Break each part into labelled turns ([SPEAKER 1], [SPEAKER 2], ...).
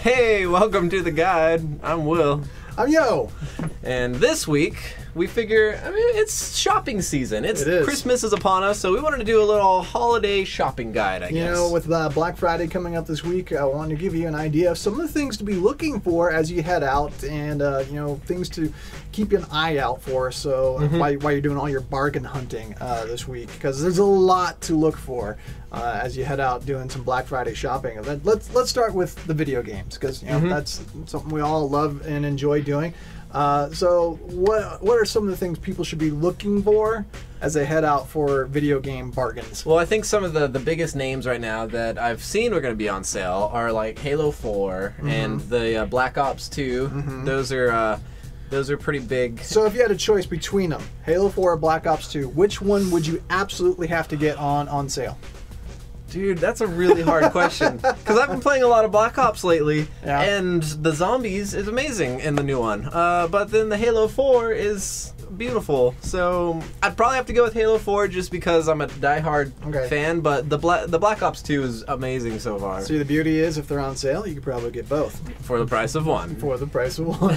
[SPEAKER 1] Hey, welcome to the guide. I'm Will.
[SPEAKER 2] I'm Yo.
[SPEAKER 1] And this week, we figure, it's shopping season. It is. Christmas is upon us, so we wanted to do a little holiday shopping guide, I guess.
[SPEAKER 2] You know, with Black Friday coming up this week, I wanted to give you an idea of some of the things to be looking for as you head out and, things to keep an eye out for. So while you're doing all your bargain hunting this week, because there's a lot to look for as you head out doing some Black Friday shopping. Let's start with the video games, because that's something we all love and enjoy doing. So what are some of the things people should be looking for as they head out for video game bargains?
[SPEAKER 1] Well, I think some of the biggest names right now that I've seen are going to be on sale are like Halo 4 and the Black Ops 2. Those are pretty big. So
[SPEAKER 2] if you had a choice between them, Halo 4 or Black Ops 2, which one would you absolutely have to get on sale?
[SPEAKER 1] Dude, that's a really hard question. Because I've been playing a lot of Black Ops lately, and the zombies is amazing in the new one. But then the Halo 4 is beautiful. So I'd probably have to go with Halo 4 just because I'm a diehard fan. But the Black Ops 2 is amazing so far.
[SPEAKER 2] See, the beauty is if they're on sale, you could probably get both.
[SPEAKER 1] For the price of one.
[SPEAKER 2] For the price of one.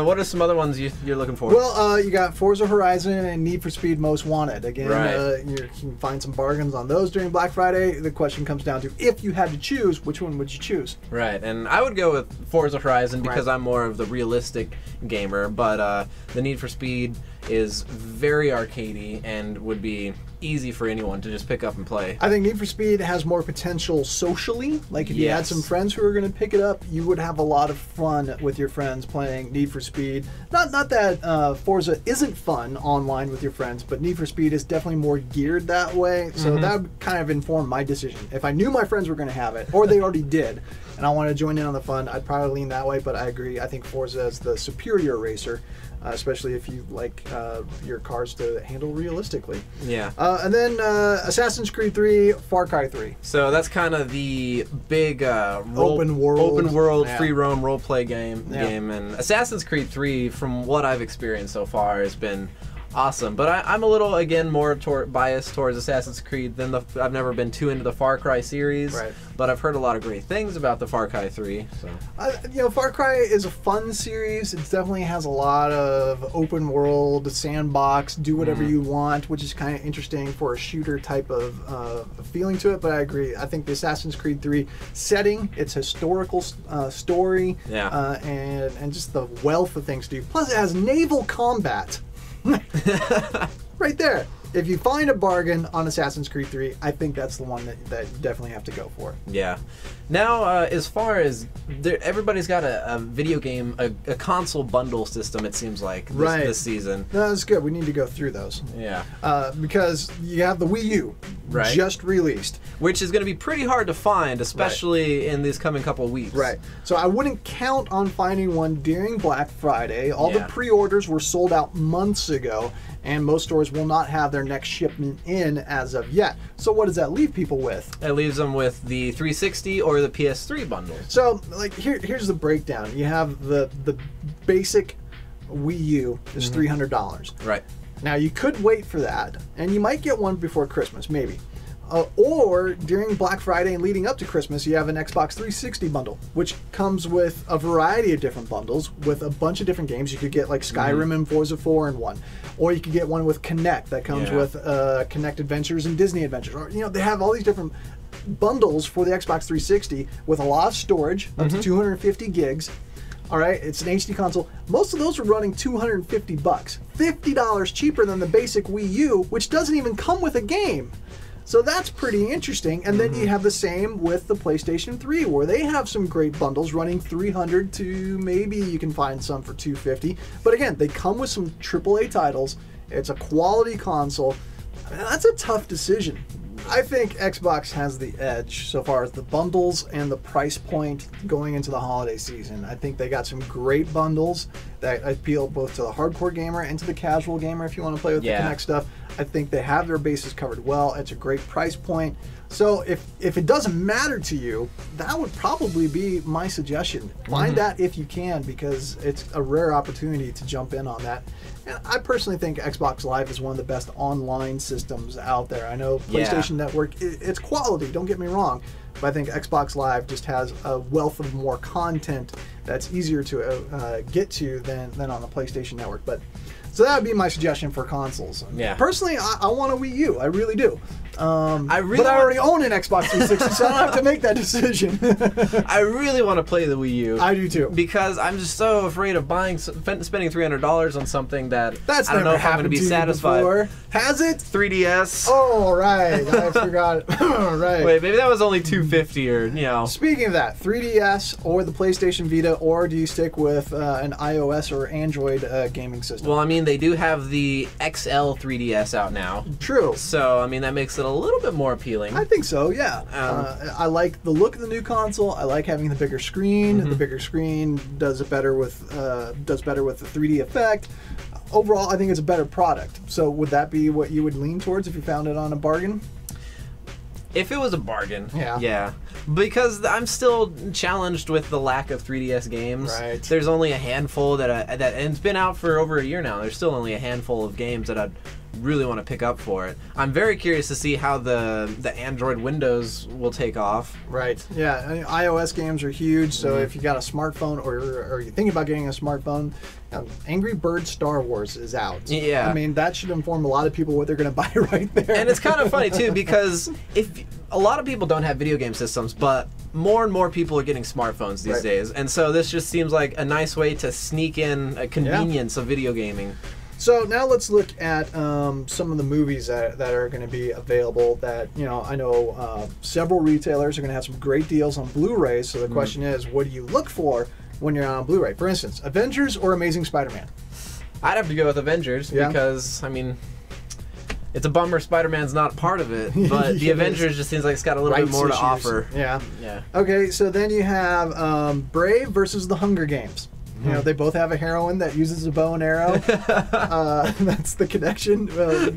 [SPEAKER 1] What are some other ones you're looking for?
[SPEAKER 2] Well, you got Forza Horizon and Need for Speed Most Wanted. Again, you can find some bargains on those during Black Friday. The question comes down to, if you had to choose, which one would you choose?
[SPEAKER 1] Right, and I would go with Forza Horizon because I'm more of the realistic gamer, but the Need for Speed is very arcadey and would be easy for anyone to just pick up and play.
[SPEAKER 2] I think Need for Speed has more potential socially. Like if you had some friends who were going to pick it up, you would have a lot of fun with your friends playing Need for Speed. Not that Forza isn't fun online with your friends, but Need for Speed is definitely more geared that way. So that would kind of inform my decision. If I knew my friends were going to have it, or they already did, and I wanted to join in on the fun, I'd probably lean that way. But I agree. I think Forza is the superior racer, especially if you like your cars to handle realistically.
[SPEAKER 1] Yeah.
[SPEAKER 2] And then Assassin's Creed 3, Far Cry 3.
[SPEAKER 1] So that's kind of the big
[SPEAKER 2] open world
[SPEAKER 1] free roam role play game. And Assassin's Creed 3, from what I've experienced so far, has been awesome. But I'm a little, again, more biased towards Assassin's Creed than I've never been too into the Far Cry series. Right. But I've heard a lot of great things about the Far Cry 3. So
[SPEAKER 2] Far Cry is a fun series. It definitely has a lot of open world, sandbox, do whatever you want, which is kind of interesting for a shooter type of feeling to it. But I agree. I think the Assassin's Creed 3 setting, its historical story, and just the wealth of things to do. Plus, it has naval combat. Right there. If you find a bargain on Assassin's Creed 3, I think that's the one that you definitely have to go for.
[SPEAKER 1] Yeah. Now, as far as everybody's got a video game, a console bundle system, it seems like, this season.
[SPEAKER 2] No, that's good. We need to go through those.
[SPEAKER 1] Yeah.
[SPEAKER 2] Because you have the Wii U just released.
[SPEAKER 1] Which is going to be pretty hard to find, especially in these coming couple of weeks.
[SPEAKER 2] Right. So I wouldn't count on finding one during Black Friday. All the pre-orders were sold out months ago, and most stores will not have their next shipment in as of yet. So what does that leave people with?
[SPEAKER 1] It leaves them with the 360 or the PS3 bundle.
[SPEAKER 2] So like here's the breakdown. You have the basic Wii U is $300.
[SPEAKER 1] Right.
[SPEAKER 2] Now you could wait for that, and you might get one before Christmas, maybe. Or during Black Friday and leading up to Christmas, you have an Xbox 360 bundle, which comes with a variety of different bundles with a bunch of different games. You could get like Skyrim and Forza 4 in one, or you could get one with Kinect that comes with Kinect Adventures and Disney Adventures. Or they have all these different bundles for the Xbox 360 with a lot of storage, up to 250 gigs. All right, it's an HD console. Most of those are running $250, $50 cheaper than the basic Wii U, which doesn't even come with a game. So that's pretty interesting. And then you have the same with the PlayStation 3, where they have some great bundles running $300 to maybe you can find some for $250. But again, they come with some AAA titles. It's a quality console. That's a tough decision. I think Xbox has the edge so far as the bundles and the price point going into the holiday season. I think they got some great bundles that appeal both to the hardcore gamer and to the casual gamer if you want to play with the Kinect stuff. I think they have their bases covered well. It's a great price point. So if it doesn't matter to you, that would probably be my suggestion. Find that if you can, because it's a rare opportunity to jump in on that. And I personally think Xbox Live is one of the best online systems out there. I know PlayStation Network, it's quality, don't get me wrong, but I think Xbox Live just has a wealth of more content that's easier to get to than on the PlayStation Network. But so that would be my suggestion for consoles.
[SPEAKER 1] Yeah.
[SPEAKER 2] Personally, I want a Wii U. I really do. But I
[SPEAKER 1] really
[SPEAKER 2] already own an Xbox 360, so I don't have to make that decision.
[SPEAKER 1] I really want to play the Wii U.
[SPEAKER 2] I do too.
[SPEAKER 1] Because I'm just so afraid of spending $300 on something that
[SPEAKER 2] That's
[SPEAKER 1] I don't know if I'm going to be satisfied.
[SPEAKER 2] Before. Has it?
[SPEAKER 1] 3DS.
[SPEAKER 2] Oh, right. I forgot. Right.
[SPEAKER 1] Wait, maybe that was only $250 or, you know.
[SPEAKER 2] Speaking of that, 3DS or the PlayStation Vita, or do you stick with an iOS or Android gaming system?
[SPEAKER 1] Well, I mean, they do have the XL 3DS out now.
[SPEAKER 2] True.
[SPEAKER 1] So, I mean, that makes it a little bit more appealing.
[SPEAKER 2] I think so, yeah. I like the look of the new console. I like having the bigger screen. The bigger screen does better with the 3D effect. Overall, I think it's a better product. So would that be what you would lean towards if you found it on a bargain?
[SPEAKER 1] If it was a bargain,
[SPEAKER 2] yeah.
[SPEAKER 1] Because I'm still challenged with the lack of 3DS games.
[SPEAKER 2] Right.
[SPEAKER 1] There's only a handful and it's been out for over a year now. There's still only a handful of games that I'd really want to pick up for it. I'm very curious to see how the Android Windows will take off.
[SPEAKER 2] Right. Yeah. I mean, iOS games are huge. So if you got a smartphone or you're thinking about getting a smartphone, Angry Birds Star Wars is out.
[SPEAKER 1] Yeah.
[SPEAKER 2] I mean, that should inform a lot of people what they're going to buy right there.
[SPEAKER 1] And it's kind of funny too, because if a lot of people don't have video game systems, but more and more people are getting smartphones these days, and so this just seems like a nice way to sneak in a convenience of video gaming.
[SPEAKER 2] So now let's look at some of the movies that are going to be available that, I know several retailers are going to have some great deals on Blu-ray. So the question is, what do you look for when you're on Blu-ray? For instance, Avengers or Amazing Spider-Man?
[SPEAKER 1] I'd have to go with Avengers because, I mean, it's a bummer Spider-Man's not part of it, but the Avengers just seems like it's got a little bit more to offer.
[SPEAKER 2] Yeah.
[SPEAKER 1] Yeah.
[SPEAKER 2] Okay, so then you have Brave versus the Hunger Games. They both have a heroine that uses a bow and arrow. That's the connection.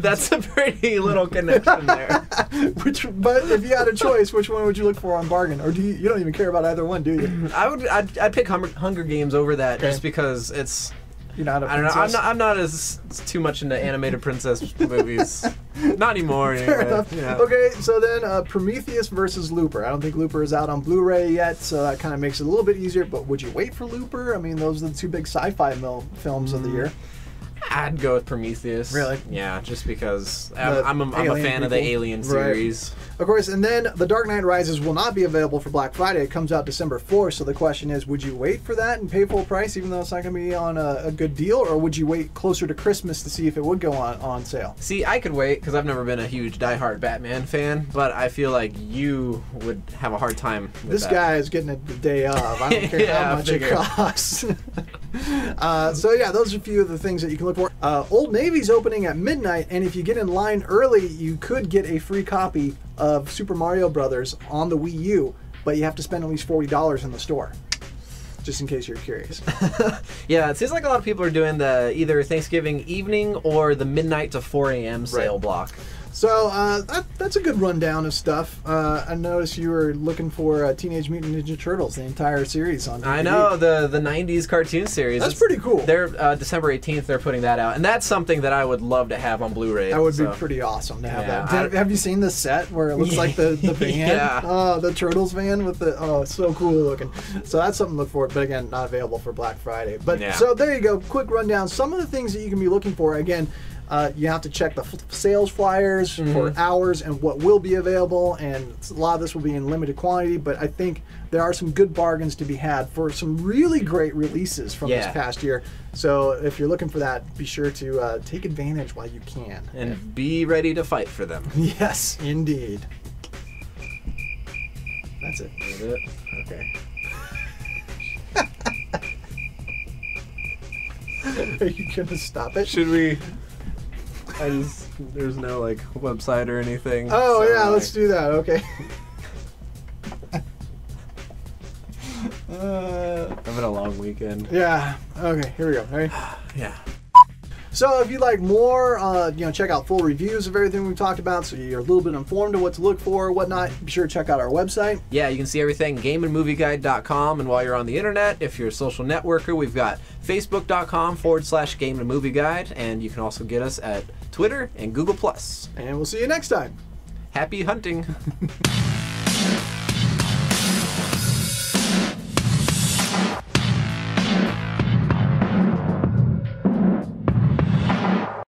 [SPEAKER 1] That's a pretty little connection there.
[SPEAKER 2] But if you had a choice, which one would you look for on bargain? Or you don't even care about either one, do you?
[SPEAKER 1] I'd pick Hunger Games over that just because it's.
[SPEAKER 2] You're not a princess?
[SPEAKER 1] I don't know. I'm not as too much into animated princess movies. Not anymore. Anyway.
[SPEAKER 2] Fair enough. Yeah. Okay, so then Prometheus versus Looper. I don't think Looper is out on Blu-ray yet, so that kind of makes it a little bit easier. But would you wait for Looper? I mean, those are the two big sci-fi films of the year.
[SPEAKER 1] I'd go with Prometheus.
[SPEAKER 2] Really?
[SPEAKER 1] Yeah, just because I'm a fan of the Alien series.
[SPEAKER 2] Right. Of course, and then The Dark Knight Rises will not be available for Black Friday. It comes out December 4th, so the question is, would you wait for that and pay full price even though it's not going to be on a good deal, or would you wait closer to Christmas to see if it would go on sale?
[SPEAKER 1] See, I could wait because I've never been a huge diehard Batman fan, but I feel like you would have a hard time with
[SPEAKER 2] this guy is getting it the day of. I don't care how much it costs. So yeah, those are a few of the things that you can look for. Old Navy's opening at midnight, and if you get in line early, you could get a free copy of Super Mario Brothers on the Wii U, but you have to spend at least $40 in the store. Just in case you're curious.
[SPEAKER 1] Yeah, it seems like a lot of people are doing the either Thanksgiving evening or the midnight to 4 a.m. sale block.
[SPEAKER 2] So that's a good rundown of stuff. I noticed you were looking for Teenage Mutant Ninja Turtles, the entire series on DVD.
[SPEAKER 1] I know, the 90s cartoon series.
[SPEAKER 2] That's pretty cool.
[SPEAKER 1] They're December 18th, they're putting that out. And that's something that I would love to have on Blu-ray.
[SPEAKER 2] That would be pretty awesome to have that. Have you seen the set where it looks like the van?
[SPEAKER 1] Yeah.
[SPEAKER 2] The Turtles van with the, it's so cool looking. So that's something to look for, but again, not available for Black Friday. But so there you go, quick rundown. Some of the things that you can be looking for, again, you have to check the sales flyers for hours and what will be available, and a lot of this will be in limited quantity, but I think there are some good bargains to be had for some really great releases from this past year. So if you're looking for that, be sure to take advantage while you can.
[SPEAKER 1] And be ready to fight for them.
[SPEAKER 2] Yes, indeed. That's it.
[SPEAKER 1] Is it? Okay.
[SPEAKER 2] Are you going to stop it?
[SPEAKER 1] Should we... there's no like website or anything.
[SPEAKER 2] Oh so, yeah, let's do that. Okay.
[SPEAKER 1] Having a long weekend.
[SPEAKER 2] Yeah. Okay. Here we go. Ready?
[SPEAKER 1] Yeah.
[SPEAKER 2] So if you'd like more, check out full reviews of everything we've talked about, so you're a little bit informed of what to look for, whatnot. Be sure to check out our website.
[SPEAKER 1] Yeah, you can see everything GameAndMovieGuide.com, and while you're on the internet, if you're a social networker, we've got Facebook.com/GameAndMovieGuide, and you can also get us at Twitter and Google+.
[SPEAKER 2] And we'll see you next time.
[SPEAKER 1] Happy hunting.